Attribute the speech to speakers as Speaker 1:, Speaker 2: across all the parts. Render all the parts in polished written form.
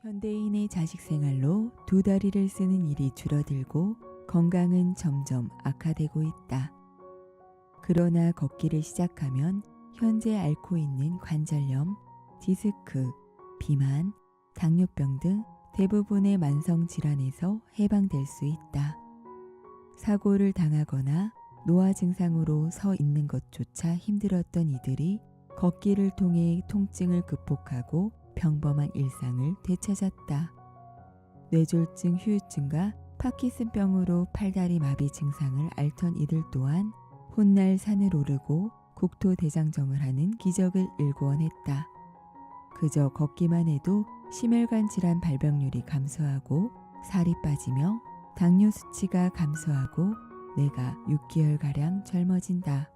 Speaker 1: 현대인의 자식 생활로 두 다리를 쓰는 일이 줄어들고 건강은 점점 악화되고 있다. 그러나 걷기를 시작하면 현재 앓고 있는 관절염, 디스크, 비만, 당뇨병 등 대부분의 만성 질환에서 해방될 수 있다. 사고를 당하거나 노화 증상으로 서 있는 것조차 힘들었던 이들이 걷기를 통해 통증을 극복하고 평범한 일상을 되찾았다. 뇌졸중 후유증과 파킨슨병으로 팔다리 마비 증상을 앓던 이들 또한 훗날 산을 오르고 국토대장정을 하는 기적을 일궈냈다. 그저 걷기만 해도 심혈관 질환 발병률이 감소하고 살이 빠지며 당뇨 수치가 감소하고 뇌가 6개월가량 젊어진다.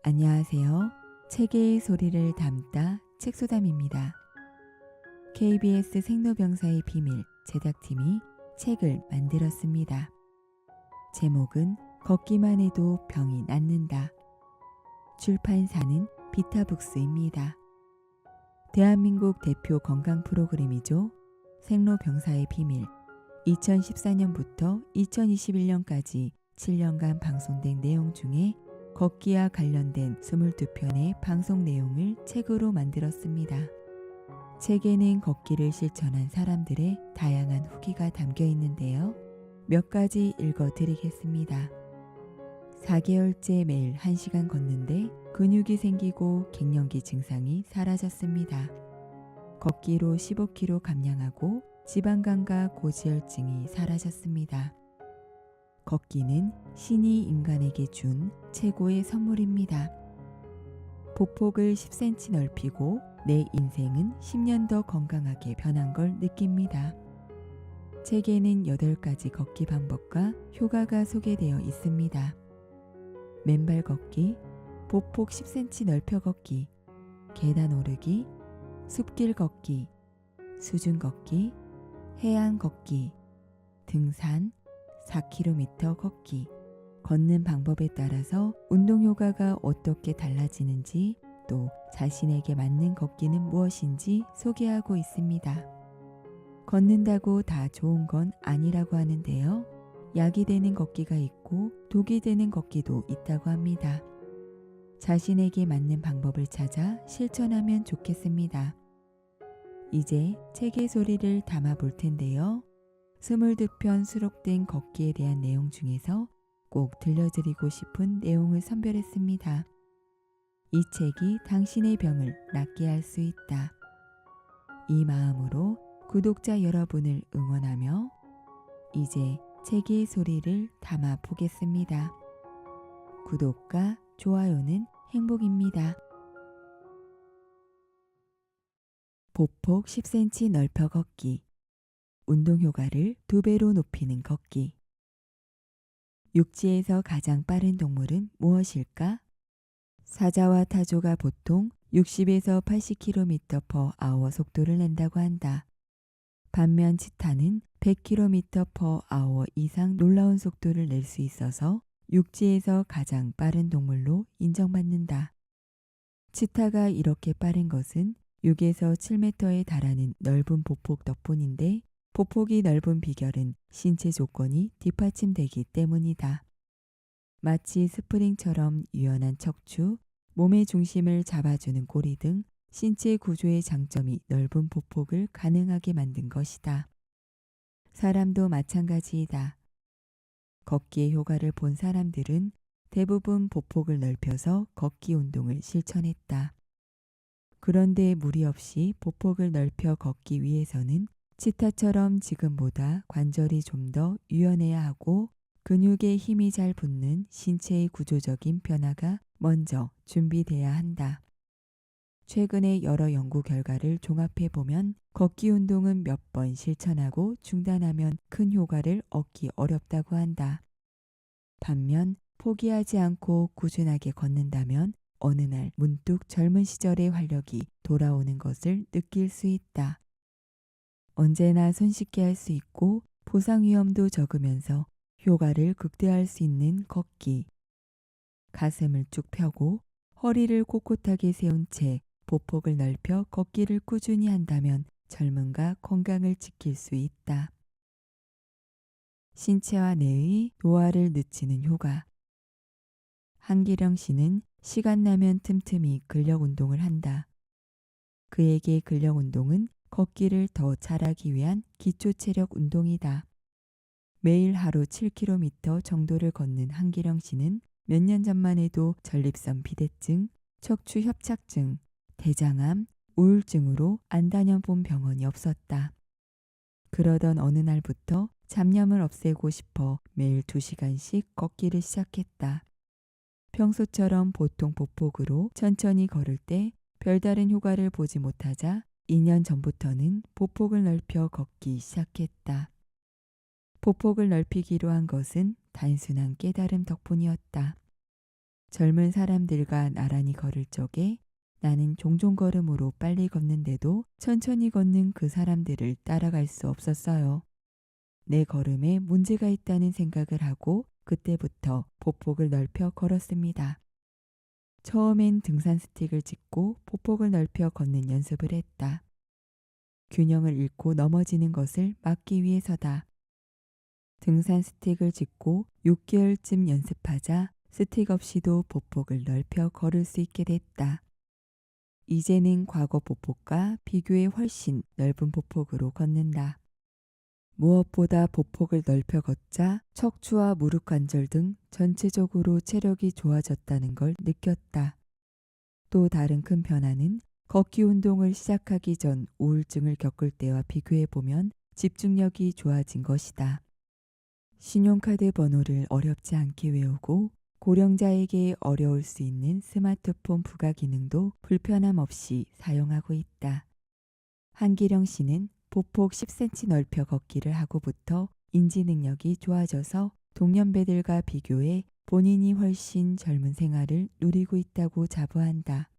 Speaker 1: 안녕하세요. 체계의 소리를 담다 책소담입니다. KBS 생로병사의 비밀 제작팀이 책을 만들었습니다. 제목은 걷기만 해도 병이 낫는다. 출판사는 비타북스입니다. 대한민국 대표 건강 프로그램이죠. 생로병사의 비밀. 2014년부터 2021년까지 7년간 방송된 내용 중에 걷기와 관련된 22편의 방송 내용을 책으로 만들었습니다. 책에는 걷기를 실천한 사람들의 다양한 후기가 담겨 있는데요. 몇 가지 읽어드리겠습니다. 4개월째 매일 1시간 걷는데 근육이 생기고 갱년기 증상이 사라졌습니다. 걷기로 15kg 감량하고 지방간과 고지혈증이 사라졌습니다. 걷기는 신이 인간에게 준 최고의 선물입니다. 보폭을 10cm 넓히고 내 인생은 10년 더 건강하게 변한 걸 느낍니다. 책에는 8가지 걷기 방법과 효과가 소개되어 있습니다. 맨발 걷기, 보폭 10cm 넓혀 걷기, 계단 오르기, 숲길 걷기, 수중 걷기, 해안 걷기, 등산, 4km 걷기. 걷는 방법에 따라서 운동 효과가 어떻게 달라지는지 또 자신에게 맞는 걷기는 무엇인지 소개하고 있습니다. 걷는다고 다 좋은 건 아니라고 하는데요. 약이 되는 걷기가 있고 독이 되는 걷기도 있다고 합니다. 자신에게 맞는 방법을 찾아 실천하면 좋겠습니다. 이제 책의 소리를 담아 볼 텐데요. 22편 수록된 걷기에 대한 내용 중에서 꼭 들려드리고 싶은 내용을 선별했습니다. 이 책이 당신의 병을 낫게 할 수 있다. 이 마음으로 구독자 여러분을 응원하며 이제 책의 소리를 담아 보겠습니다. 구독과 좋아요는 행복입니다. 보폭 10cm 넓혀 걷기. 운동 효과를 2배로 높이는 걷기. 육지에서 가장 빠른 동물은 무엇일까? 사자와 타조가 보통 60에서 80km/h 속도를 낸다고 한다. 반면 치타는 100km/h 이상 놀라운 속도를 낼 수 있어서 육지에서 가장 빠른 동물로 인정받는다. 치타가 이렇게 빠른 것은 6에서 7m에 달하는 넓은 보폭 덕분인데 보폭이 넓은 비결은 신체 조건이 뒷받침되기 때문이다. 마치 스프링처럼 유연한 척추, 몸의 중심을 잡아주는 꼬리 등 신체 구조의 장점이 넓은 보폭을 가능하게 만든 것이다. 사람도 마찬가지이다. 걷기의 효과를 본 사람들은 대부분 보폭을 넓혀서 걷기 운동을 실천했다. 그런데 무리 없이 보폭을 넓혀 걷기 위해서는 치타처럼 지금보다 관절이 좀 더 유연해야 하고 근육에 힘이 잘 붙는 신체의 구조적인 변화가 먼저 준비돼야 한다. 최근의 여러 연구 결과를 종합해 보면 걷기 운동은 몇 번 실천하고 중단하면 큰 효과를 얻기 어렵다고 한다. 반면 포기하지 않고 꾸준하게 걷는다면 어느 날 문득 젊은 시절의 활력이 돌아오는 것을 느낄 수 있다. 언제나 손쉽게 할 수 있고 부상 위험도 적으면서 효과를 극대화할 수 있는 걷기. 가슴을 쭉 펴고 허리를 꼿꼿하게 세운 채 보폭을 넓혀 걷기를 꾸준히 한다면 젊음과 건강을 지킬 수 있다. 신체와 뇌의 노화를 늦추는 효과. 한기령 씨는 시간 나면 틈틈이 근력 운동을 한다. 그에게 근력 운동은 걷기를 더 잘하기 위한 기초 체력 운동이다. 매일 하루 7km 정도를 걷는 한기령 씨는 몇 년 전만 해도 전립선 비대증, 척추 협착증, 대장암, 우울증으로 안 다녀본 병원이 없었다. 그러던 어느 날부터 잡념을 없애고 싶어 매일 2시간씩 걷기를 시작했다. 평소처럼 보통 보폭으로 천천히 걸을 때 별다른 효과를 보지 못하자 2년 전부터는 보폭을 넓혀 걷기 시작했다. 보폭을 넓히기로 한 것은 단순한 깨달음 덕분이었다. 젊은 사람들과 나란히 걸을 적에 나는 종종 걸음으로 빨리 걷는데도 천천히 걷는 그 사람들을 따라갈 수 없었어요. 내 걸음에 문제가 있다는 생각을 하고 그때부터 보폭을 넓혀 걸었습니다. 처음엔 등산 스틱을 짚고 보폭을 넓혀 걷는 연습을 했다. 균형을 잃고 넘어지는 것을 막기 위해서다. 등산 스틱을 짚고 6개월쯤 연습하자 스틱 없이도 보폭을 넓혀 걸을 수 있게 됐다. 이제는 과거 보폭과 비교해 훨씬 넓은 보폭으로 걷는다. 무엇보다 보폭을 넓혀 걷자 척추와 무릎 관절 등 전체적으로 체력이 좋아졌다는 걸 느꼈다. 또 다른 큰 변화는 걷기 운동을 시작하기 전 우울증을 겪을 때와 비교해 보면 집중력이 좋아진 것이다. 신용카드 번호를 어렵지 않게 외우고 고령자에게 어려울 수 있는 스마트폰 부가 기능도 불편함 없이 사용하고 있다. 한기령 씨는 보폭 10cm 넓혀 걷기를 하고부터 인지 능력이 좋아져서 동년배들과 비교해 본인이 훨씬 젊은 생활을 누리고 있다고 자부한다.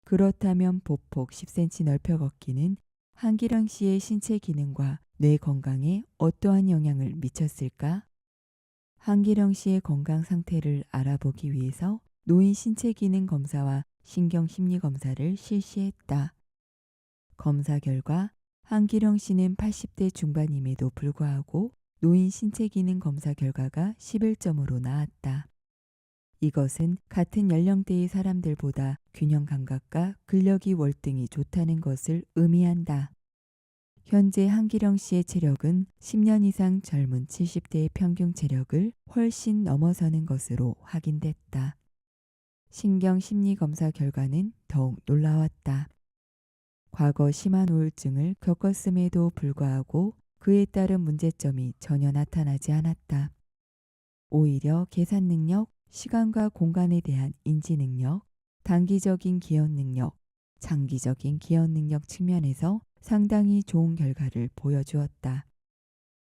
Speaker 1: 그렇다면 보폭 10cm 넓혀 걷기는 한기령 씨의 신체 기능과 뇌 건강에 어떠한 영향을 미쳤을까? 한기령 씨의 건강 상태를 알아보기 위해서 노인 신체 기능 검사와 신경 심리 검사를 실시했다. 검사 결과 한기령 씨는 80대 중반임에도 불구하고 노인 신체 기능 검사 결과가 11점으로 나왔다. 이것은 같은 연령대의 사람들보다 균형 감각과 근력이 월등히 좋다는 것을 의미한다. 현재 한기령 씨의 체력은 10년 이상 젊은 70대의 평균 체력을 훨씬 넘어서는 것으로 확인됐다. 신경 심리 검사 결과는 더욱 놀라웠다. 과거 심한 우울증을 겪었음에도 불구하고 그에 따른 문제점이 전혀 나타나지 않았다. 오히려 계산 능력, 시간과 공간에 대한 인지 능력, 단기적인 기억 능력, 장기적인 기억 능력 측면에서 상당히 좋은 결과를 보여주었다.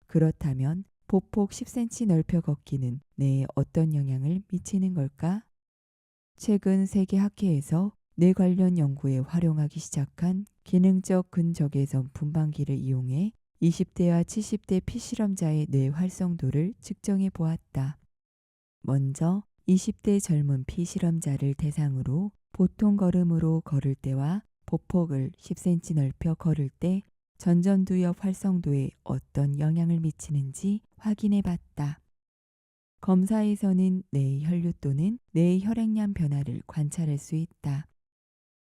Speaker 1: 그렇다면 보폭 10cm 넓혀 걷기는 뇌에 어떤 영향을 미치는 걸까? 최근 세계 학회에서 뇌 관련 연구에 활용하기 시작한 기능적 근적외선 분방기를 이용해 20대와 70대 피실험자의 뇌 활성도를 측정해 보았다. 먼저 20대 젊은 피실험자를 대상으로 보통 걸음으로 걸을 때와 보폭을 10cm 넓혀 걸을 때 전전두엽 활성도에 어떤 영향을 미치는지 확인해 봤다. 검사에서는 뇌의 혈류 또는 뇌의 혈액량 변화를 관찰할 수 있다.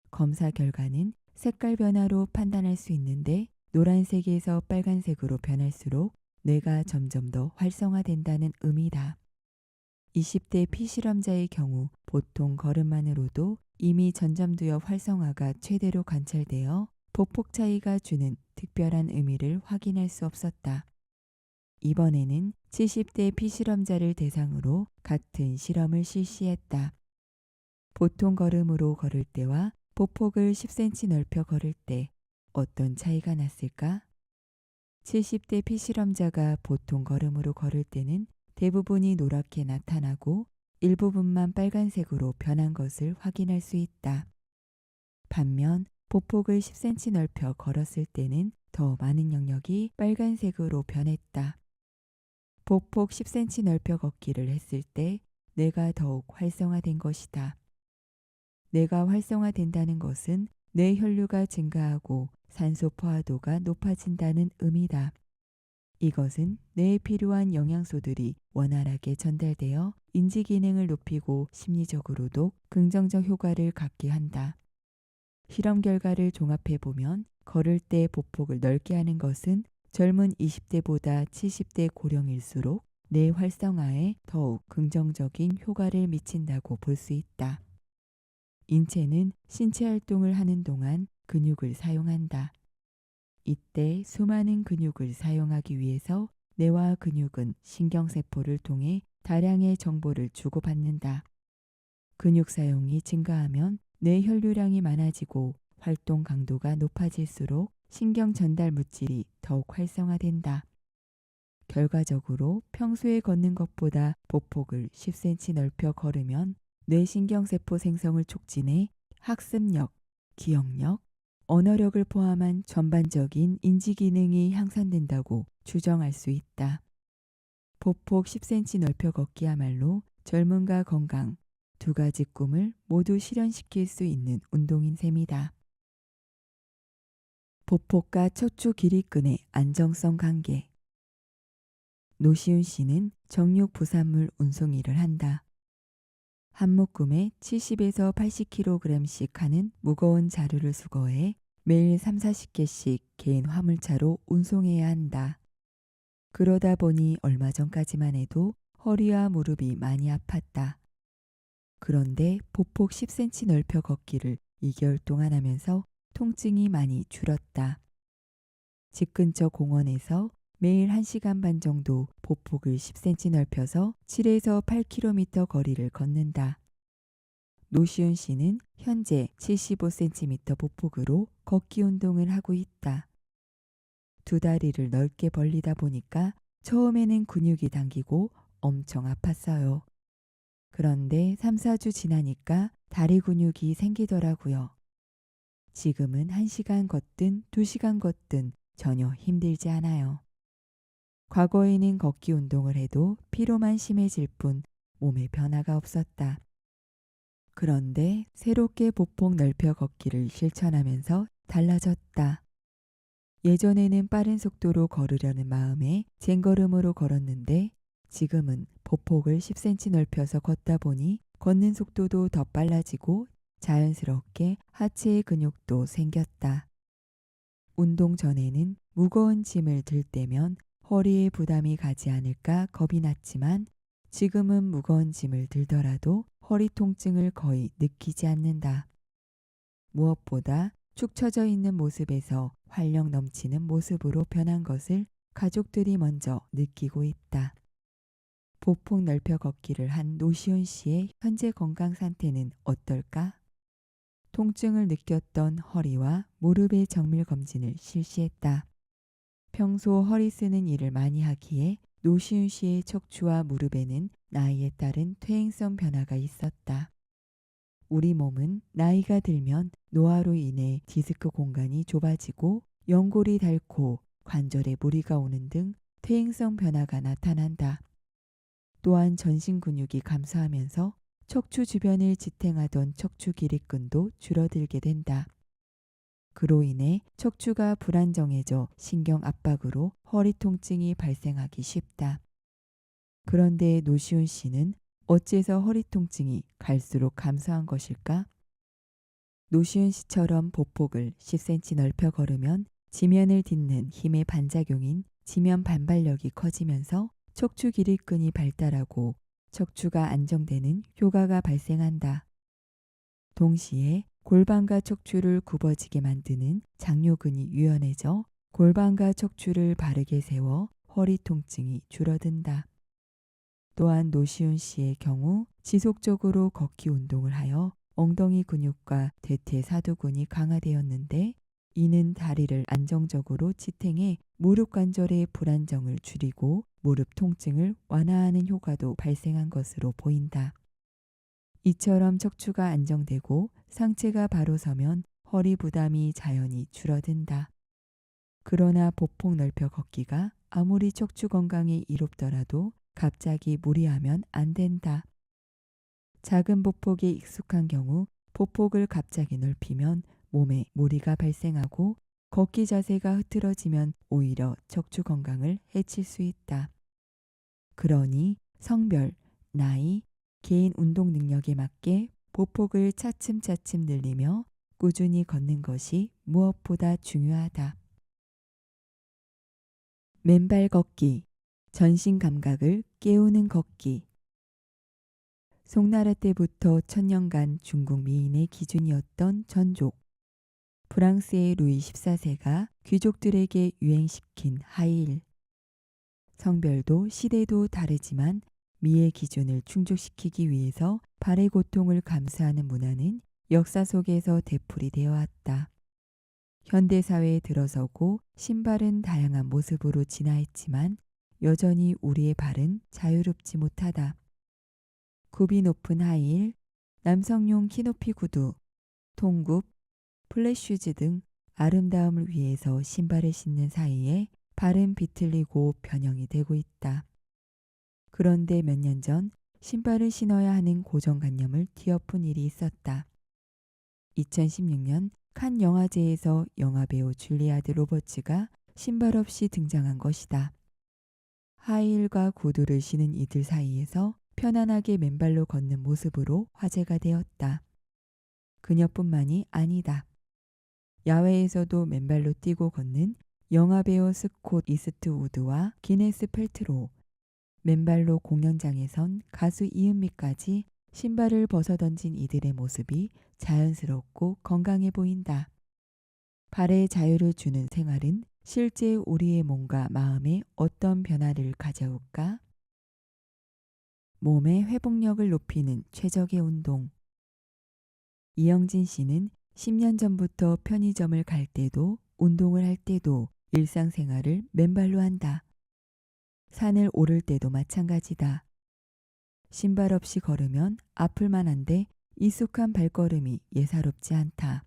Speaker 1: 검사 결과는 색깔 변화로 판단할 수 있는데 노란색에서 빨간색으로 변할수록 뇌가 점점 더 활성화된다는 의미다. 20대 피실험자의 경우 보통 걸음만으로도 이미 전점두엽 활성화가 최대로 관찰되어 보폭 차이가 주는 특별한 의미를 확인할 수 없었다. 이번에는 70대 피실험자를 대상으로 같은 실험을 실시했다. 보통 걸음으로 걸을 때와 보폭을 10cm 넓혀 걸을 때 어떤 차이가 났을까? 70대 피실험자가 보통 걸음으로 걸을 때는 대부분이 노랗게 나타나고 일부분만 빨간색으로 변한 것을 확인할 수 있다. 반면 보폭을 10cm 넓혀 걸었을 때는 더 많은 영역이 빨간색으로 변했다. 보폭 10cm 넓혀 걷기를 했을 때 뇌가 더욱 활성화된 것이다. 뇌가 활성화된다는 것은 뇌 혈류가 증가하고 산소 포화도가 높아진다는 의미다. 이것은 뇌에 필요한 영양소들이 원활하게 전달되어 인지 기능을 높이고 심리적으로도 긍정적 효과를 갖게 한다. 실험 결과를 종합해 보면 걸을 때 보폭을 넓게 하는 것은 젊은 20대보다 70대 고령일수록 뇌 활성화에 더욱 긍정적인 효과를 미친다고 볼 수 있다. 인체는 신체 활동을 하는 동안 근육을 사용한다. 이때 수많은 근육을 사용하기 위해서 뇌와 근육은 신경세포를 통해 다량의 정보를 주고받는다. 근육 사용이 증가하면 뇌 혈류량이 많아지고 활동 강도가 높아질수록 신경 전달 물질이 더욱 활성화된다. 결과적으로 평소에 걷는 것보다 보폭을 10cm 넓혀 걸으면 뇌신경세포 생성을 촉진해 학습력, 기억력, 언어력을 포함한 전반적인 인지 기능이 향상된다고 추정할 수 있다. 보폭 10cm 넓혀 걷기야말로 젊음과 건강 두 가지 꿈을 모두 실현시킬 수 있는 운동인 셈이다. 보폭과 척추 길이끈의 안정성 관계. 노시훈 씨는 정육 부산물 운송 일을 한다. 한 묶음에 70에서 80kg씩 하는 무거운 자루를 수거해 매일 3, 40개씩 개인 화물차로 운송해야 한다. 그러다 보니 얼마 전까지만 해도 허리와 무릎이 많이 아팠다. 그런데 보폭 10cm 넓혀 걷기를 2개월 동안 하면서 통증이 많이 줄었다. 집 근처 공원에서 매일 1시간 반 정도 보폭을 10cm 넓혀서 7에서 8km 거리를 걷는다. 노시훈 씨는 현재 75cm 보폭으로 걷기 운동을 하고 있다. 두 다리를 넓게 벌리다 보니까 처음에는 근육이 당기고 엄청 아팠어요. 그런데 3, 4주 지나니까 다리 근육이 생기더라고요. 지금은 1시간 걷든 2시간 걷든 전혀 힘들지 않아요. 과거에는 걷기 운동을 해도 피로만 심해질 뿐 몸에 변화가 없었다. 그런데 새롭게 보폭 넓혀 걷기를 실천하면서 달라졌다. 예전에는 빠른 속도로 걸으려는 마음에 쟁걸음으로 걸었는데 지금은 보폭을 10cm 넓혀서 걷다 보니 걷는 속도도 더 빨라지고 자연스럽게 하체의 근육도 생겼다. 운동 전에는 무거운 짐을 들 때면 허리에 부담이 가지 않을까 겁이 났지만 지금은 무거운 짐을 들더라도 허리 통증을 거의 느끼지 않는다. 무엇보다 축 처져 있는 모습에서 활력 넘치는 모습으로 변한 것을 가족들이 먼저 느끼고 있다. 보폭 넓혀 걷기를 한 노시훈 씨의 현재 건강 상태는 어떨까? 통증을 느꼈던 허리와 무릎의 정밀 검진을 실시했다. 평소 허리 쓰는 일을 많이 하기에 노시훈 씨의 척추와 무릎에는 나이에 따른 퇴행성 변화가 있었다. 우리 몸은 나이가 들면 노화로 인해 디스크 공간이 좁아지고 연골이 닳고 관절에 무리가 오는 등 퇴행성 변화가 나타난다. 또한 전신 근육이 감소하면서 척추 주변을 지탱하던 척추 길이끈도 줄어들게 된다. 그로 인해 척추가 불안정해져 신경 압박으로 허리 통증이 발생하기 쉽다. 그런데 노시훈 씨는 어째서 허리 통증이 갈수록 감소한 것일까? 노시훈 씨처럼 보폭을 10cm 넓혀 걸으면 지면을 딛는 힘의 반작용인 지면 반발력이 커지면서 척추 길이끈이 발달하고 척추가 안정되는 효과가 발생한다. 동시에 골반과 척추를 굽어지게 만드는 장요근이 유연해져 골반과 척추를 바르게 세워 허리 통증이 줄어든다. 또한 노시훈 씨의 경우 지속적으로 걷기 운동을 하여 엉덩이 근육과 대퇴사두근이 강화되었는데 이는 다리를 안정적으로 지탱해 무릎 관절의 불안정을 줄이고 무릎 통증을 완화하는 효과도 발생한 것으로 보인다. 이처럼 척추가 안정되고 상체가 바로 서면 허리 부담이 자연히 줄어든다. 그러나 보폭 넓혀 걷기가 아무리 척추 건강에 이롭더라도 갑자기 무리하면 안 된다. 작은 보폭에 익숙한 경우 보폭을 갑자기 넓히면 몸에 무리가 발생하고 걷기 자세가 흐트러지면 오히려 척추 건강을 해칠 수 있다. 그러니 성별, 나이, 개인 운동 능력에 맞게 보폭을 차츰차츰 늘리며 꾸준히 걷는 것이 무엇보다 중요하다. 맨발 걷기, 전신 감각을 깨우는 걷기. 송나라 때부터 천년간 중국 미인의 기준이었던 전족. 프랑스의 루이 14세가 귀족들에게 유행시킨 하이힐. 성별도 시대도 다르지만 미의 기준을 충족시키기 위해서 발의 고통을 감수하는 문화는 역사 속에서 되풀이 되어 왔다. 현대사회에 들어서고 신발은 다양한 모습으로 진화했지만 여전히 우리의 발은 자유롭지 못하다. 굽이 높은 하이힐, 남성용 키높이 구두, 통굽, 플랫슈즈 등 아름다움을 위해서 신발을 신는 사이에 발은 비틀리고 변형이 되고 있다. 그런데 몇 년 전 신발을 신어야 하는 고정관념을 뒤엎은 일이 있었다. 2016년 칸 영화제에서 영화배우 줄리아드 로버츠가 신발 없이 등장한 것이다. 하이힐과 구두를 신은 이들 사이에서 편안하게 맨발로 걷는 모습으로 화제가 되었다. 그녀뿐만이 아니다. 야외에서도 맨발로 뛰고 걷는 영화배우 스콧 이스트우드와 기네스 펠트로, 맨발로 공연장에선 가수 이은미까지 신발을 벗어던진 이들의 모습이 자연스럽고 건강해 보인다. 발에 자유를 주는 생활은 실제 우리의 몸과 마음에 어떤 변화를 가져올까? 몸의 회복력을 높이는 최적의 운동. 이영진 씨는 10년 전부터 편의점을 갈 때도 운동을 할 때도 일상생활을 맨발로 한다. 산을 오를 때도 마찬가지다. 신발 없이 걸으면 아플 만한데 익숙한 발걸음이 예사롭지 않다.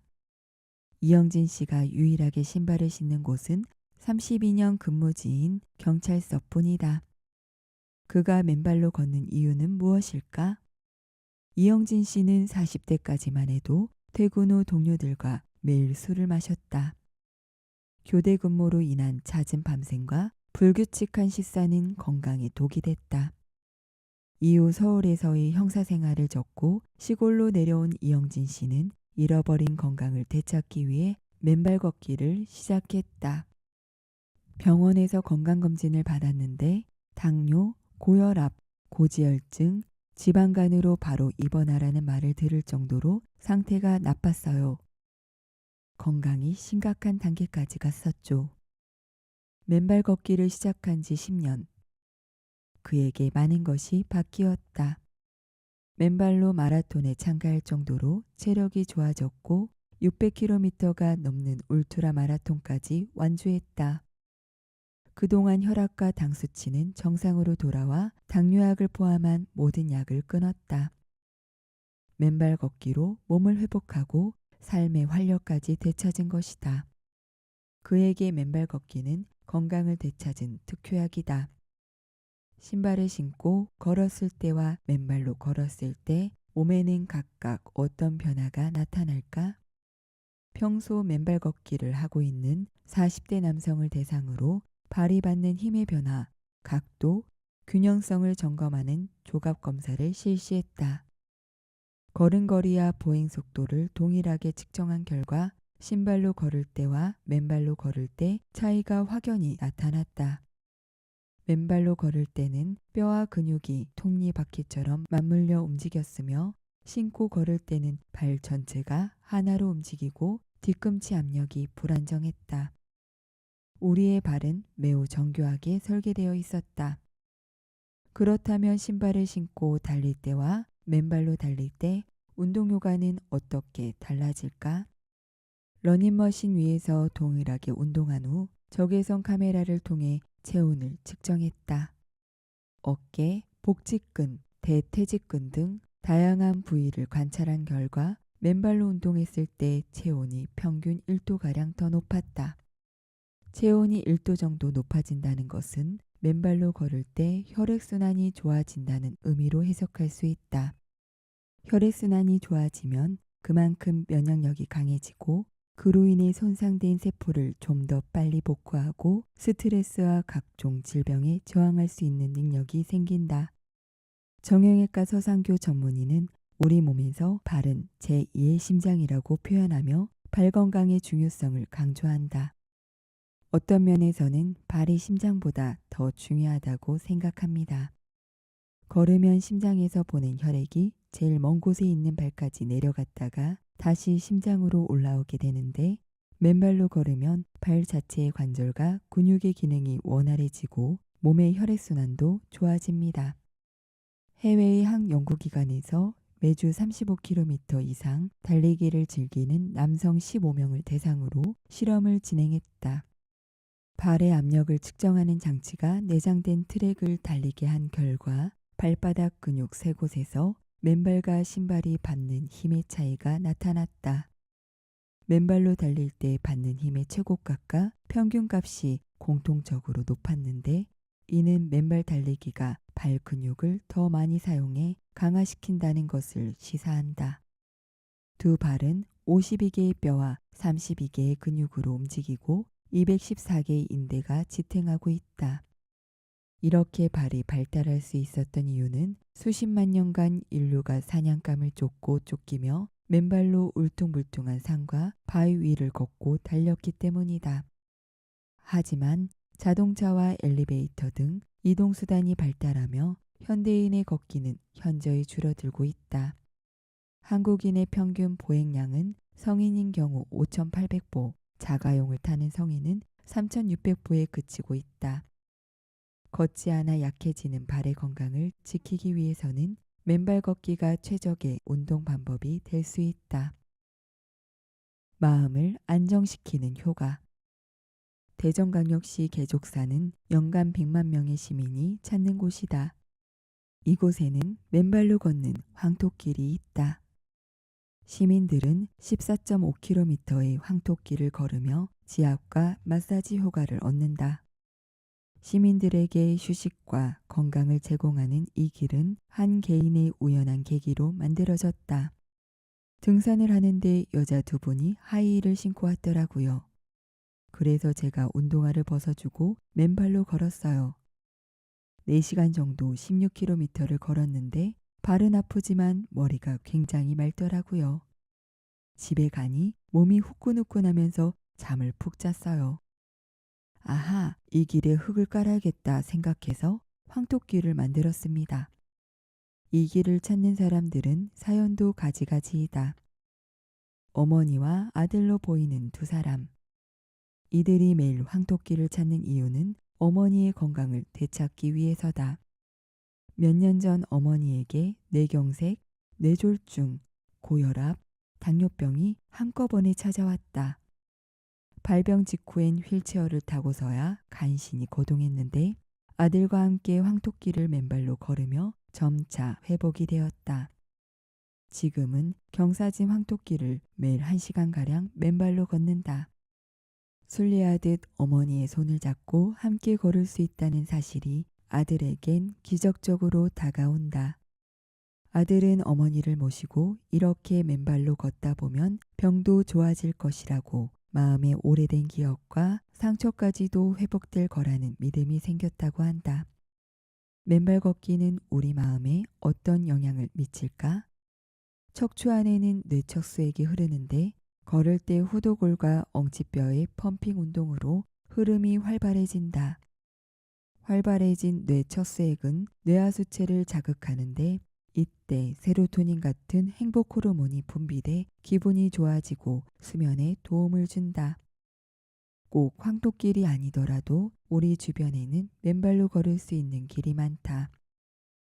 Speaker 1: 이영진 씨가 유일하게 신발을 신는 곳은 32년 근무지인 경찰서뿐이다. 그가 맨발로 걷는 이유는 무엇일까? 이영진 씨는 40대까지만 해도 퇴근 후 동료들과 매일 술을 마셨다. 교대 근무로 인한 잦은 밤샘과 불규칙한 식사는 건강에 독이 됐다. 이후 서울에서의 형사 생활을 접고 시골로 내려온 이영진 씨는 잃어버린 건강을 되찾기 위해 맨발 걷기를 시작했다. 병원에서 건강검진을 받았는데 당뇨, 고혈압, 고지혈증, 지방간으로 바로 입원하라는 말을 들을 정도로 상태가 나빴어요. 건강이 심각한 단계까지 갔었죠. 맨발 걷기를 시작한 지 10년. 그에게 많은 것이 바뀌었다. 맨발로 마라톤에 참가할 정도로 체력이 좋아졌고 600km가 넘는 울트라 마라톤까지 완주했다. 그동안 혈압과 당 수치는 정상으로 돌아와 당뇨약을 포함한 모든 약을 끊었다. 맨발 걷기로 몸을 회복하고 삶의 활력까지 되찾은 것이다. 그에게 맨발 걷기는 건강을 되찾은 특효약이다. 신발을 신고 걸었을 때와 맨발로 걸었을 때 몸에는 각각 어떤 변화가 나타날까? 평소 맨발 걷기를 하고 있는 40대 남성을 대상으로 발이 받는 힘의 변화, 각도, 균형성을 점검하는 조갑 검사를 실시했다. 걸음걸이와 보행 속도를 동일하게 측정한 결과 신발로 걸을 때와 맨발로 걸을 때 차이가 확연히 나타났다. 맨발로 걸을 때는 뼈와 근육이 톱니바퀴처럼 맞물려 움직였으며 신고 걸을 때는 발 전체가 하나로 움직이고 뒤꿈치 압력이 불안정했다. 우리의 발은 매우 정교하게 설계되어 있었다. 그렇다면 신발을 신고 달릴 때와 맨발로 달릴 때 운동 효과는 어떻게 달라질까? 러닝머신 위에서 동일하게 운동한 후 적외선 카메라를 통해 체온을 측정했다. 어깨, 복직근, 대퇴직근 등 다양한 부위를 관찰한 결과 맨발로 운동했을 때 체온이 평균 1도가량 더 높았다. 체온이 1도 정도 높아진다는 것은 맨발로 걸을 때 혈액순환이 좋아진다는 의미로 해석할 수 있다. 혈액순환이 좋아지면 그만큼 면역력이 강해지고 그로 인해 손상된 세포를 좀 더 빨리 복구하고 스트레스와 각종 질병에 저항할 수 있는 능력이 생긴다. 정형외과 서상교 전문의는 우리 몸에서 발은 제2의 심장이라고 표현하며 발 건강의 중요성을 강조한다. 어떤 면에서는 발이 심장보다 더 중요하다고 생각합니다. 걸으면 심장에서 보낸 혈액이 제일 먼 곳에 있는 발까지 내려갔다가 다시 심장으로 올라오게 되는데, 맨발로 걸으면 발 자체의 관절과 근육의 기능이 원활해지고 몸의 혈액순환도 좋아집니다. 해외의 한 연구기관에서 매주 35km 이상 달리기를 즐기는 남성 15명을 대상으로 실험을 진행했다. 발의 압력을 측정하는 장치가 내장된 트랙을 달리게 한 결과 발바닥 근육 3곳에서 맨발과 신발이 받는 힘의 차이가 나타났다. 맨발로 달릴 때 받는 힘의 최고값과 평균값이 공통적으로 높았는데, 이는 맨발 달리기가 발 근육을 더 많이 사용해 강화시킨다는 것을 시사한다. 두 발은 52개의 뼈와 32개의 근육으로 움직이고 214개의 인대가 지탱하고 있다. 이렇게 발이 발달할 수 있었던 이유는 수십만 년간 인류가 사냥감을 쫓고 쫓기며 맨발로 울퉁불퉁한 산과 바위 위를 걷고 달렸기 때문이다. 하지만 자동차와 엘리베이터 등 이동수단이 발달하며 현대인의 걷기는 현저히 줄어들고 있다. 한국인의 평균 보행량은 성인인 경우 5,800보, 자가용을 타는 성인은 3,600보에 그치고 있다. 걷지 않아 약해지는 발의 건강을 지키기 위해서는 맨발 걷기가 최적의 운동 방법이 될 수 있다. 마음을 안정시키는 효과. 대전광역시 개족사는 연간 100만 명의 시민이 찾는 곳이다. 이곳에는 맨발로 걷는 황토길이 있다. 시민들은 14.5km의 황토길을 걸으며 지압과 마사지 효과를 얻는다. 시민들에게 휴식과 건강을 제공하는 이 길은 한 개인의 우연한 계기로 만들어졌다. 등산을 하는데 여자 2분이 하이힐을 신고 왔더라고요. 그래서 제가 운동화를 벗어주고 맨발로 걸었어요. 4시간 정도 16km를 걸었는데 발은 아프지만 머리가 굉장히 맑더라고요. 집에 가니 몸이 후끈후끈하면서 잠을 푹 잤어요. 아하, 이 길에 흙을 깔아야겠다 생각해서 황토길을 만들었습니다. 이 길을 찾는 사람들은 사연도 가지가지이다. 어머니와 아들로 보이는 2사람. 이들이 매일 황토길을 찾는 이유는 어머니의 건강을 되찾기 위해서다. 몇 년 전 어머니에게 뇌경색, 뇌졸중, 고혈압, 당뇨병이 한꺼번에 찾아왔다. 발병 직후엔 휠체어를 타고서야 간신히 거동했는데 아들과 함께 황토길을 맨발로 걸으며 점차 회복이 되었다. 지금은 경사진 황토길을 매일 1시간가량 맨발로 걷는다. 순례하듯 어머니의 손을 잡고 함께 걸을 수 있다는 사실이 아들에겐 기적적으로 다가온다. 아들은 어머니를 모시고 이렇게 맨발로 걷다 보면 병도 좋아질 것이라고 마음의 오래된 기억과 상처까지도 회복될 거라는 믿음이 생겼다고 한다. 맨발 걷기는 우리 마음에 어떤 영향을 미칠까? 척추 안에는 뇌척수액이 흐르는데 걸을 때 후두골과 엉치뼈의 펌핑 운동으로 흐름이 활발해진다. 활발해진 뇌척수액은 뇌하수체를 자극하는데 이때 세로토닌 같은 행복 호르몬이 분비돼 기분이 좋아지고 수면에 도움을 준다. 꼭 황토길이 아니더라도 우리 주변에는 맨발로 걸을 수 있는 길이 많다.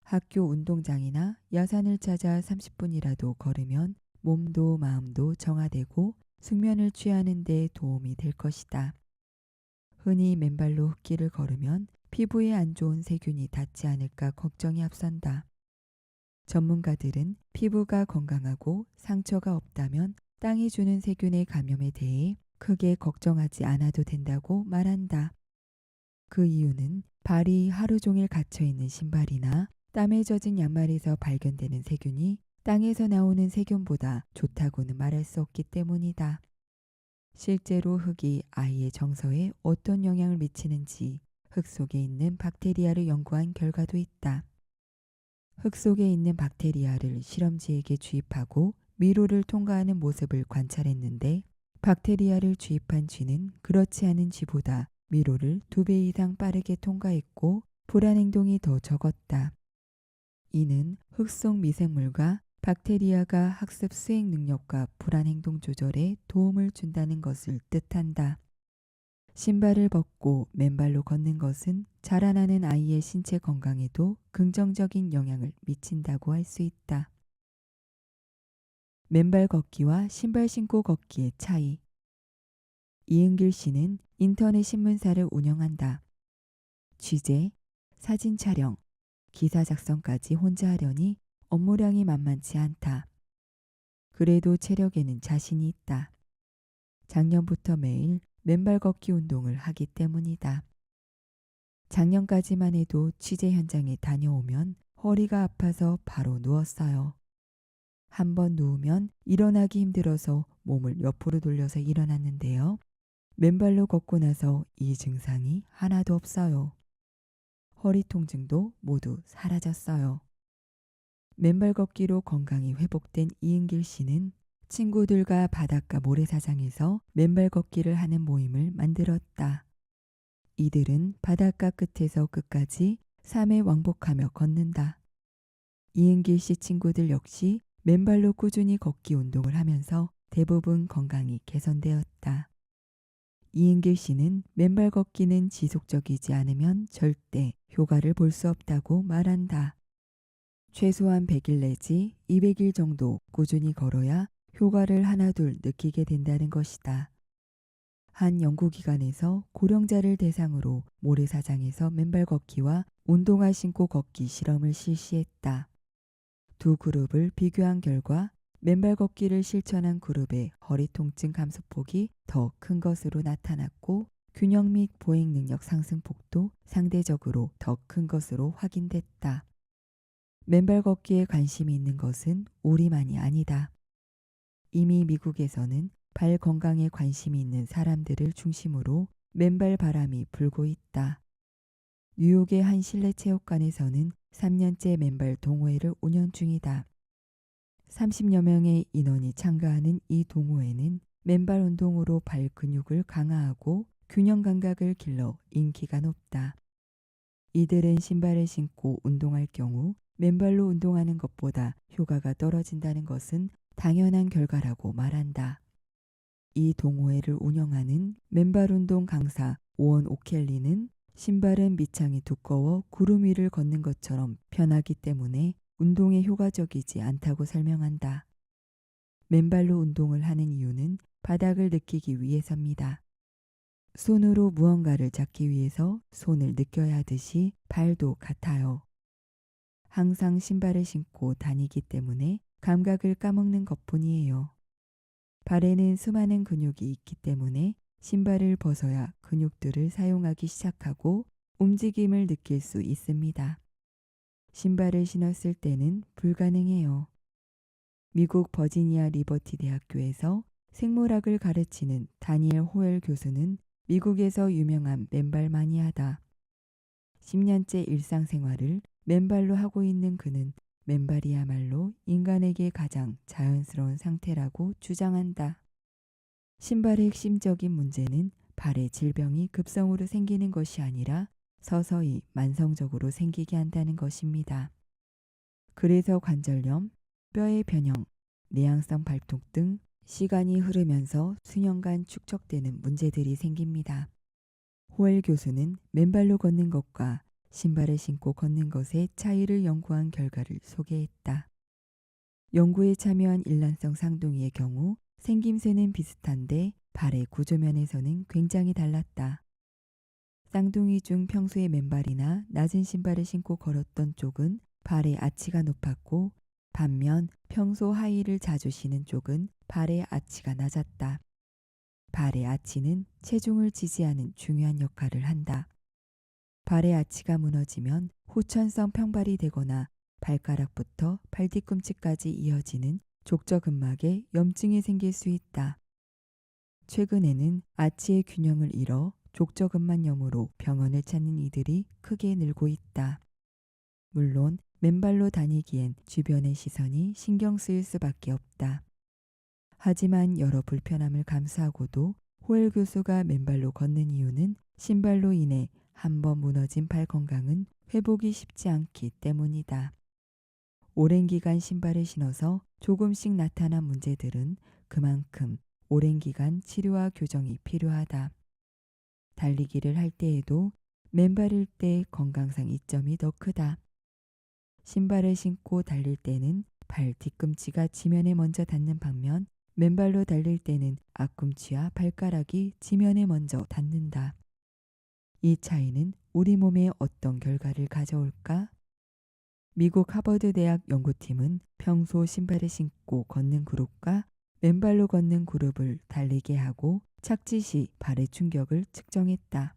Speaker 1: 학교 운동장이나 야산을 찾아 30분이라도 걸으면 몸도 마음도 정화되고 숙면을 취하는 데 도움이 될 것이다. 흔히 맨발로 흙길을 걸으면 피부에 안 좋은 세균이 닿지 않을까 걱정이 앞선다. 전문가들은 피부가 건강하고 상처가 없다면 땅이 주는 세균의 감염에 대해 크게 걱정하지 않아도 된다고 말한다. 그 이유는 발이 하루 종일 갇혀있는 신발이나 땀에 젖은 양말에서 발견되는 세균이 땅에서 나오는 세균보다 좋다고는 말할 수 없기 때문이다. 실제로 흙이 아이의 정서에 어떤 영향을 미치는지 흙 속에 있는 박테리아를 연구한 결과도 있다. 흙 속에 있는 박테리아를 실험지에게 주입하고 미로를 통과하는 모습을 관찰했는데 박테리아를 주입한 쥐는 그렇지 않은 쥐보다 미로를 2배 이상 빠르게 통과했고 불안 행동이 더 적었다. 이는 흙 속 미생물과 박테리아가 학습 수행 능력과 불안 행동 조절에 도움을 준다는 것을 뜻한다. 신발을 벗고 맨발로 걷는 것은 자라나는 아이의 신체 건강에도 긍정적인 영향을 미친다고 할 수 있다. 맨발 걷기와 신발 신고 걷기의 차이. 이은길 씨는 인터넷 신문사를 운영한다. 취재, 사진 촬영, 기사 작성까지 혼자 하려니 업무량이 만만치 않다. 그래도 체력에는 자신이 있다. 작년부터 매일 맨발 걷기 운동을 하기 때문이다. 작년까지만 해도 취재 현장에 다녀오면 허리가 아파서 바로 누웠어요. 한번 누우면 일어나기 힘들어서 몸을 옆으로 돌려서 일어났는데요. 맨발로 걷고 나서 이 증상이 하나도 없어요. 허리 통증도 모두 사라졌어요. 맨발 걷기로 건강이 회복된 이은길 씨는 친구들과 바닷가 모래사장에서 맨발 걷기를 하는 모임을 만들었다. 이들은 바닷가 끝에서 끝까지 3회 왕복하며 걷는다. 이은길 씨 친구들 역시 맨발로 꾸준히 걷기 운동을 하면서 대부분 건강이 개선되었다. 이은길 씨는 맨발 걷기는 지속적이지 않으면 절대 효과를 볼 수 없다고 말한다. 최소한 100일 내지 200일 정도 꾸준히 걸어야 효과를 하나둘 느끼게 된다는 것이다. 한 연구기관에서 고령자를 대상으로 모래사장에서 맨발 걷기와 운동화 신고 걷기 실험을 실시했다. 두 그룹을 비교한 결과 맨발 걷기를 실천한 그룹의 허리 통증 감소폭이 더 큰 것으로 나타났고 균형 및 보행 능력 상승폭도 상대적으로 더 큰 것으로 확인됐다. 맨발 걷기에 관심이 있는 것은 우리만이 아니다. 이미 미국에서는 발 건강에 관심이 있는 사람들을 중심으로 맨발 바람이 불고 있다. 뉴욕의 한 실내 체육관에서는 3년째 맨발 동호회를 운영 중이다. 30여 명의 인원이 참가하는 이 동호회는 맨발 운동으로 발 근육을 강화하고 균형 감각을 길러 인기가 높다. 이들은 신발을 신고 운동할 경우 맨발로 운동하는 것보다 효과가 떨어진다는 것은 당연한 결과라고 말한다. 이 동호회를 운영하는 맨발 운동 강사 오원 오켈리는 신발은 밑창이 두꺼워 구름 위를 걷는 것처럼 편하기 때문에 운동에 효과적이지 않다고 설명한다. 맨발로 운동을 하는 이유는 바닥을 느끼기 위해서입니다. 손으로 무언가를 잡기 위해서 손을 느껴야 하듯이 발도 같아요. 항상 신발을 신고 다니기 때문에 감각을 까먹는 것뿐이에요. 발에는 수많은 근육이 있기 때문에 신발을 벗어야 근육들을 사용하기 시작하고 움직임을 느낄 수 있습니다. 신발을 신었을 때는 불가능해요. 미국 버지니아 리버티 대학교에서 생물학을 가르치는 다니엘 호엘 교수는 미국에서 유명한 맨발 마니아다. 10년째 일상생활을 맨발로 하고 있는 그는 맨발이야말로 인간에게 가장 자연스러운 상태라고 주장한다. 신발의 핵심적인 문제는 발의 질병이 급성으로 생기는 것이 아니라 서서히 만성적으로 생기게 한다는 것입니다. 그래서 관절염, 뼈의 변형, 내향성 발톱 등 시간이 흐르면서 수년간 축적되는 문제들이 생깁니다. 호엘 교수는 맨발로 걷는 것과 신발을 신고 걷는 것의 차이를 연구한 결과를 소개했다. 연구에 참여한 일란성 쌍둥이의 경우 생김새는 비슷한데 발의 구조면에서는 굉장히 달랐다. 쌍둥이 중 평소에 맨발이나 낮은 신발을 신고 걸었던 쪽은 발의 아치가 높았고 반면 평소 하이힐을 자주 신은 쪽은 발의 아치가 낮았다. 발의 아치는 체중을 지지하는 중요한 역할을 한다. 발의 아치가 무너지면 후천성 평발이 되거나 발가락부터 발 뒤꿈치까지 이어지는 족저근막에 염증이 생길 수 있다. 최근에는 아치의 균형을 잃어 족저근만염으로 병원을 찾는 이들이 크게 늘고 있다. 물론 맨발로 다니기엔 주변의 시선이 신경 쓰일 수밖에 없다. 하지만 여러 불편함을 감수하고도 호엘 교수가 맨발로 걷는 이유는 신발로 인해 한번 무너진 팔 건강은 회복이 쉽지 않기 때문이다. 오랜 기간 신발을 신어서 조금씩 나타난 문제들은 그만큼 오랜 기간 치료와 교정이 필요하다. 달리기를 할 때에도 맨발일 때 건강상 이점이 더 크다. 신발을 신고 달릴 때는 발 뒤꿈치가 지면에 먼저 닿는 반면 맨발로 달릴 때는 앞꿈치와 발가락이 지면에 먼저 닿는다. 이 차이는 우리 몸에 어떤 결과를 가져올까? 미국 하버드 대학 연구팀은 평소 신발을 신고 걷는 그룹과 맨발로 걷는 그룹을 달리게 하고 착지 시 발의 충격을 측정했다.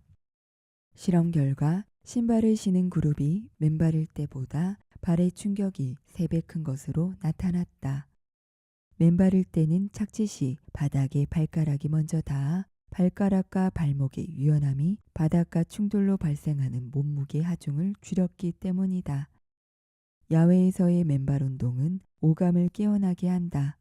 Speaker 1: 실험 결과 신발을 신은 그룹이 맨발일 때보다 발의 충격이 3배 큰 것으로 나타났다. 맨발일 때는 착지 시 바닥에 발가락이 먼저 닿아 발가락과 발목의 유연함이 바닥과 충돌로 발생하는 몸무게 하중을 줄였기 때문이다. 야외에서의 맨발 운동은 오감을 깨어나게 한다.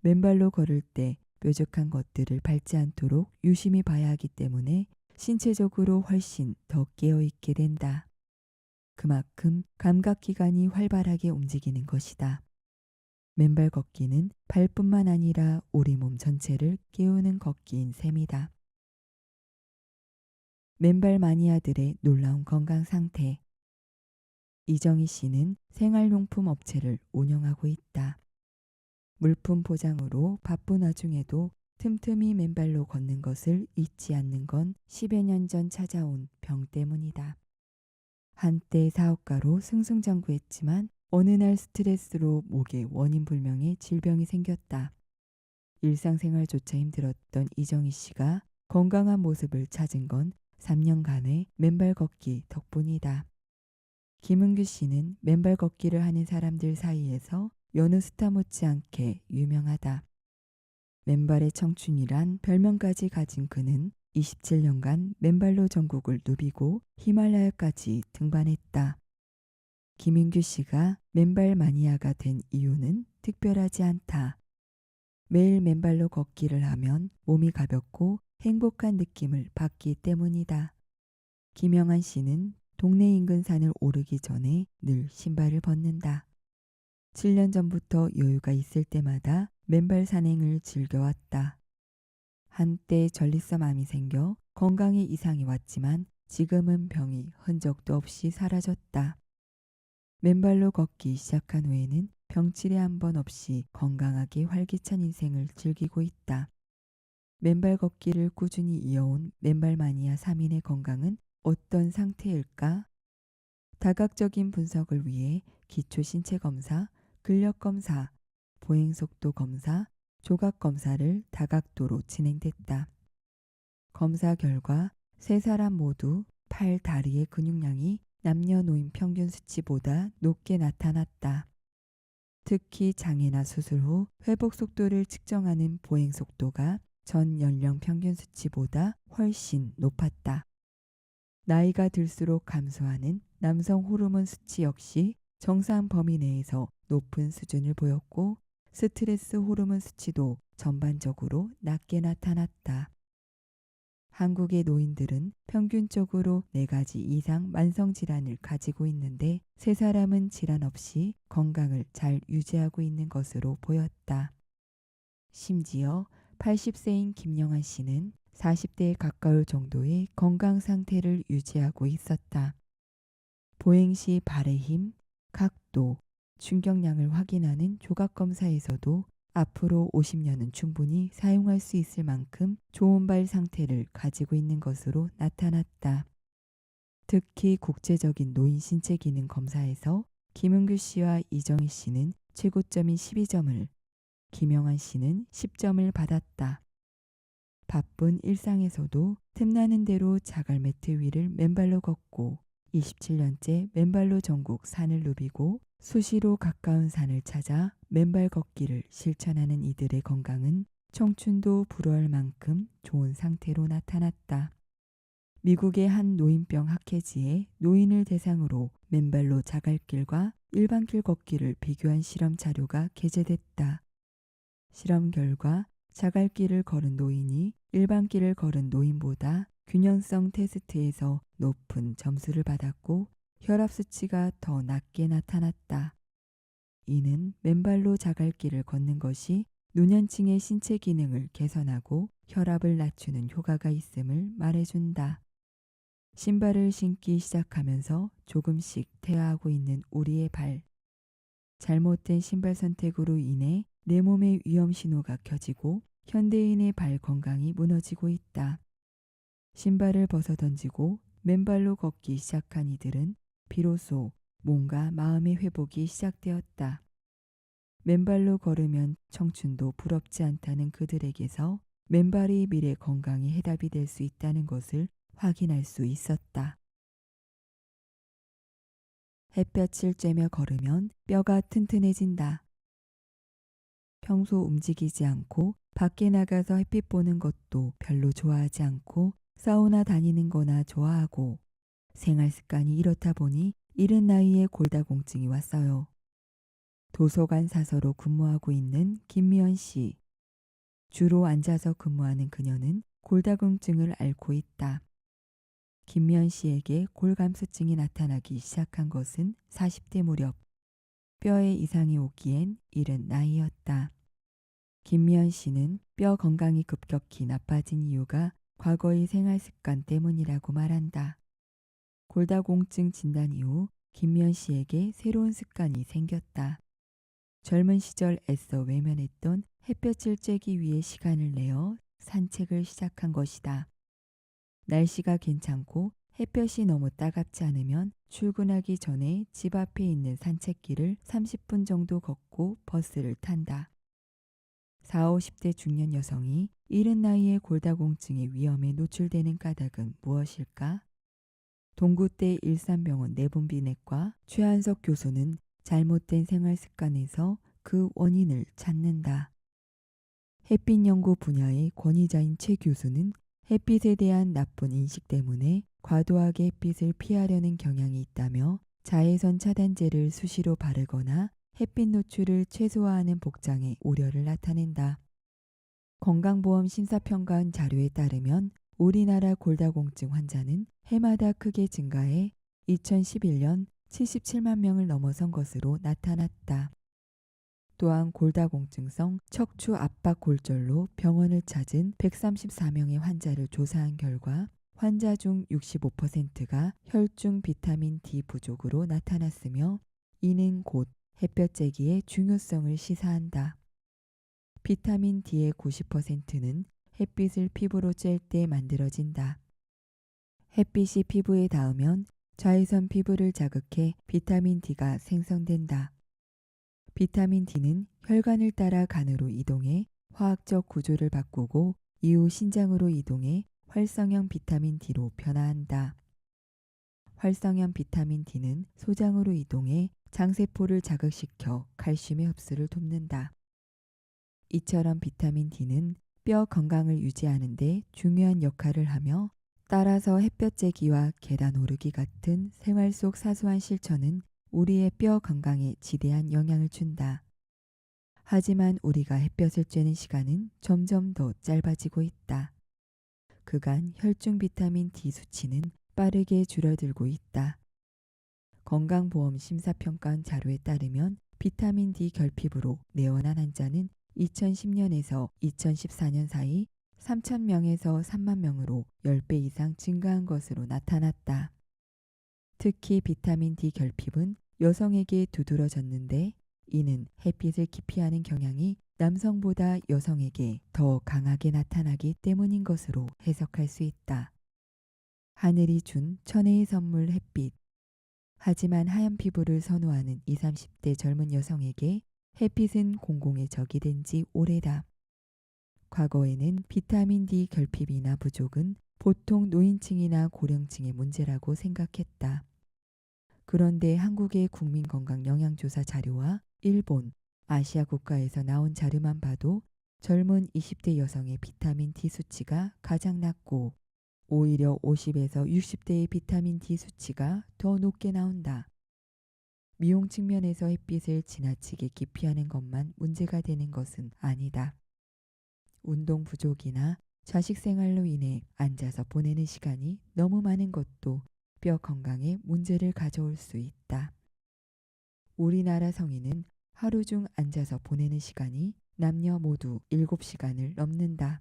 Speaker 1: 맨발로 걸을 때 뾰족한 것들을 밟지 않도록 유심히 봐야 하기 때문에 신체적으로 훨씬 더 깨어있게 된다. 그만큼 감각기관이 활발하게 움직이는 것이다. 맨발 걷기는 발뿐만 아니라 우리 몸 전체를 깨우는 걷기인 셈이다. 맨발 마니아들의 놀라운 건강 상태. 이정희 씨는 생활용품 업체를 운영하고 있다. 물품 포장으로 바쁜 와중에도 틈틈이 맨발로 걷는 것을 잊지 않는 건 10여 년 전 찾아온 병 때문이다. 한때 사업가로 승승장구했지만 어느 날 스트레스로 목에 원인불명의 질병이 생겼다. 일상생활조차 힘들었던 이정희 씨가 건강한 모습을 찾은 건 3년간의 맨발 걷기 덕분이다. 김은규 씨는 맨발 걷기를 하는 사람들 사이에서 여느 스타 못지않게 유명하다. 맨발의 청춘이란 별명까지 가진 그는 27년간 맨발로 전국을 누비고 히말라야까지 등반했다. 김인규 씨가 맨발 마니아가 된 이유는 특별하지 않다. 매일 맨발로 걷기를 하면 몸이 가볍고 행복한 느낌을 받기 때문이다. 김영한 씨는 동네 인근 산을 오르기 전에 늘 신발을 벗는다. 7년 전부터 여유가 있을 때마다 맨발 산행을 즐겨왔다. 한때 전립선암이 생겨 건강에 이상이 왔지만 지금은 병이 흔적도 없이 사라졌다. 맨발로 걷기 시작한 후에는 병치레 한 번 없이 건강하게 활기찬 인생을 즐기고 있다. 맨발 걷기를 꾸준히 이어온 맨발 마니아 3인의 건강은 어떤 상태일까? 다각적인 분석을 위해 기초 신체 검사, 근력 검사, 보행 속도 검사, 조각 검사를 다각도로 진행됐다. 검사 결과 세 사람 모두 팔, 다리의 근육량이 남녀노인 평균 수치보다 높게 나타났다. 특히 장애나 수술 후 회복 속도를 측정하는 보행 속도가 전 연령 평균 수치보다 훨씬 높았다. 나이가 들수록 감소하는 남성 호르몬 수치 역시 정상 범위 내에서 높은 수준을 보였고 스트레스 호르몬 수치도 전반적으로 낮게 나타났다. 한국의 노인들은 평균적으로 4가지 이상 만성질환을 가지고 있는데 3사람은 질환 없이 건강을 잘 유지하고 있는 것으로 보였다. 심지어 80세인 김영한 씨는 40대에 가까울 정도의 건강 상태를 유지하고 있었다. 보행 시 발의 힘, 각도, 충격량을 확인하는 조각검사에서도 앞으로 50년은 충분히 사용할 수 있을 만큼 좋은 발 상태를 가지고 있는 것으로 나타났다. 특히 국제적인 노인 신체 기능 검사에서 김은규 씨와 이정희 씨는 최고점인 12점을, 김영한 씨는 10점을 받았다. 바쁜 일상에서도 틈나는 대로 자갈 매트 위를 맨발로 걷고 27년째 맨발로 전국 산을 누비고 수시로 가까운 산을 찾아 맨발 걷기를 실천하는 이들의 건강은 청춘도 불허할 만큼 좋은 상태로 나타났다. 미국의 한 노인병 학회지에 노인을 대상으로 맨발로 자갈길과 일반길 걷기를 비교한 실험 자료가 게재됐다. 실험 결과 자갈길을 걸은 노인이 일반길을 걸은 노인보다 균형성 테스트에서 높은 점수를 받았고 혈압 수치가 더 낮게 나타났다. 이는 맨발로 자갈길을 걷는 것이 노년층의 신체 기능을 개선하고 혈압을 낮추는 효과가 있음을 말해준다. 신발을 신기 시작하면서 조금씩 퇴화하고 있는 우리의 발. 잘못된 신발 선택으로 인해 내 몸의 위험 신호가 켜지고 현대인의 발 건강이 무너지고 있다. 신발을 벗어 던지고 맨발로 걷기 시작한 이들은 비로소 몸과 마음의 회복이 시작되었다. 맨발로 걸으면 청춘도 부럽지 않다는 그들에게서 맨발이 미래 건강의 해답이 될 수 있다는 것을 확인할 수 있었다. 햇볕을 쬐며 걸으면 뼈가 튼튼해진다. 평소 움직이지 않고 밖에 나가서 햇빛 보는 것도 별로 좋아하지 않고 사우나 다니는 거나 좋아하고 생활 습관이 이렇다 보니 이른 나이에 골다공증이 왔어요. 도서관 사서로 근무하고 있는 김미연 씨. 주로 앉아서 근무하는 그녀는 골다공증을 앓고 있다. 김미연 씨에게 골감소증이 나타나기 시작한 것은 40대 무렵. 뼈에 이상이 오기엔 이른 나이였다. 김미연 씨는 뼈 건강이 급격히 나빠진 이유가 과거의 생활 습관 때문이라고 말한다. 골다공증 진단 이후 김미연 씨에게 새로운 습관이 생겼다. 젊은 시절 애써 외면했던 햇볕을 쬐기 위해 시간을 내어 산책을 시작한 것이다. 날씨가 괜찮고 햇볕이 너무 따갑지 않으면 출근하기 전에 집 앞에 있는 산책길을 30분 정도 걷고 버스를 탄다. 40, 50대 중년 여성이 이른 나이에 골다공증의 위험에 노출되는 까닭은 무엇일까? 동구대 일산병원 내분비내과 최한석 교수는 잘못된 생활 습관에서 그 원인을 찾는다. 햇빛 연구 분야의 권위자인 최 교수는 햇빛에 대한 나쁜 인식 때문에 과도하게 햇빛을 피하려는 경향이 있다며 자외선 차단제를 수시로 바르거나 햇빛 노출을 최소화하는 복장에 우려를 나타낸다. 건강보험 심사평가원 자료에 따르면 우리나라 골다공증 환자는 해마다 크게 증가해 2011년 77만 명을 넘어선 것으로 나타났다. 또한 골다공증성 척추 압박 골절로 병원을 찾은 134명의 환자를 조사한 결과 환자 중 65%가 혈중 비타민 D 부족으로 나타났으며 이는 곧 햇볕 쬐기의 중요성을 시사한다. 비타민 D의 90%는 햇빛을 피부로 쬐일 때 만들어진다. 햇빛이 피부에 닿으면 자외선 피부를 자극해 비타민 D가 생성된다. 비타민 D는 혈관을 따라 간으로 이동해 화학적 구조를 바꾸고 이후 신장으로 이동해 활성형 비타민 D로 변화한다. 활성형 비타민 D는 소장으로 이동해 장세포를 자극시켜 칼슘의 흡수를 돕는다. 이처럼 비타민 D는 뼈 건강을 유지하는 데 중요한 역할을 하며 따라서 햇볕 쬐기와 계단 오르기 같은 생활 속 사소한 실천은 우리의 뼈 건강에 지대한 영향을 준다. 하지만 우리가 햇볕을 쬐는 시간은 점점 더 짧아지고 있다. 그간 혈중 비타민 D 수치는 빠르게 줄어들고 있다. 건강보험 심사평가원 자료에 따르면 비타민 D 결핍으로 내원한 환자는 2010년에서 2014년 사이 3,000명에서 3만 명으로 10배 이상 증가한 것으로 나타났다. 특히 비타민 D 결핍은 여성에게 두드러졌는데 이는 햇빛을 기피하는 경향이 남성보다 여성에게 더 강하게 나타나기 때문인 것으로 해석할 수 있다. 하늘이 준 천혜의 선물 햇빛. 하지만 하얀 피부를 선호하는 20, 30대 젊은 여성에게 햇빛은 공공의 적이 된 지 오래다. 과거에는 비타민 D 결핍이나 부족은 보통 노인층이나 고령층의 문제라고 생각했다. 그런데 한국의 국민건강영양조사 자료와 일본, 아시아 국가에서 나온 자료만 봐도 젊은 20대 여성의 비타민 D 수치가 가장 낮고 오히려 50에서 60대의 비타민 D 수치가 더 높게 나온다. 미용 측면에서 햇빛을 지나치게 기피하는 것만 문제가 되는 것은 아니다. 운동 부족이나 자식 생활로 인해 앉아서 보내는 시간이 너무 많은 것도 뼈 건강에 문제를 가져올 수 있다. 우리나라 성인은 하루 중 앉아서 보내는 시간이 남녀 모두 7시간을 넘는다.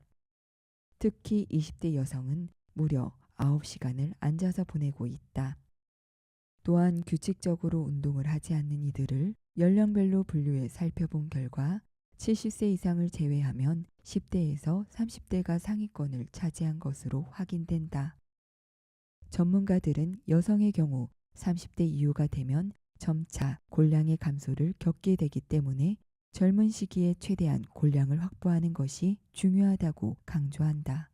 Speaker 1: 특히 20대 여성은 무려 9시간을 앉아서 보내고 있다. 또한 규칙적으로 운동을 하지 않는 이들을 연령별로 분류해 살펴본 결과 70세 이상을 제외하면 10대에서 30대가 상위권을 차지한 것으로 확인된다. 전문가들은 여성의 경우 30대 이후가 되면 점차 골량의 감소를 겪게 되기 때문에 젊은 시기에 최대한 골량을 확보하는 것이 중요하다고 강조한다.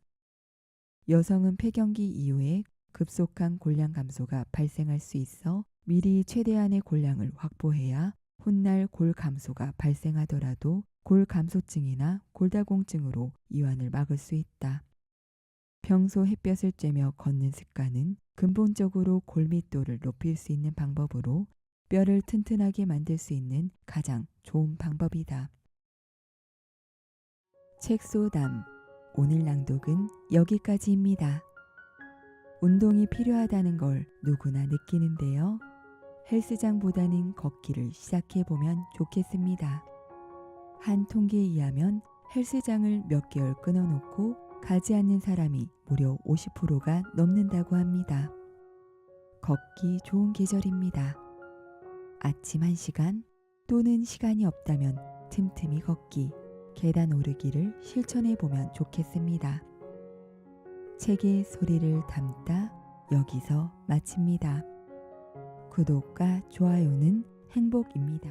Speaker 1: 여성은 폐경기 이후에 급속한 골량 감소가 발생할 수 있어 미리 최대한의 골량을 확보해야 훗날 골 감소가 발생하더라도 골 감소증이나 골다공증으로 이완을 막을 수 있다. 평소 햇볕을 쬐며 걷는 습관은 근본적으로 골밀도를 높일 수 있는 방법으로 뼈를 튼튼하게 만들 수 있는 가장 좋은 방법이다. 책소담. 오늘 낭독은 여기까지입니다. 운동이 필요하다는 걸 누구나 느끼는데요. 헬스장보다는 걷기를 시작해보면 좋겠습니다. 한 통계에 의하면 헬스장을 몇 개월 끊어놓고 가지 않는 사람이 무려 50%가 넘는다고 합니다. 걷기 좋은 계절입니다. 아침 1시간 또는 시간이 없다면 틈틈이 걷기, 계단 오르기를 실천해보면 좋겠습니다. 책의 소리를 담다 여기서 마칩니다. 구독과 좋아요는 행복입니다.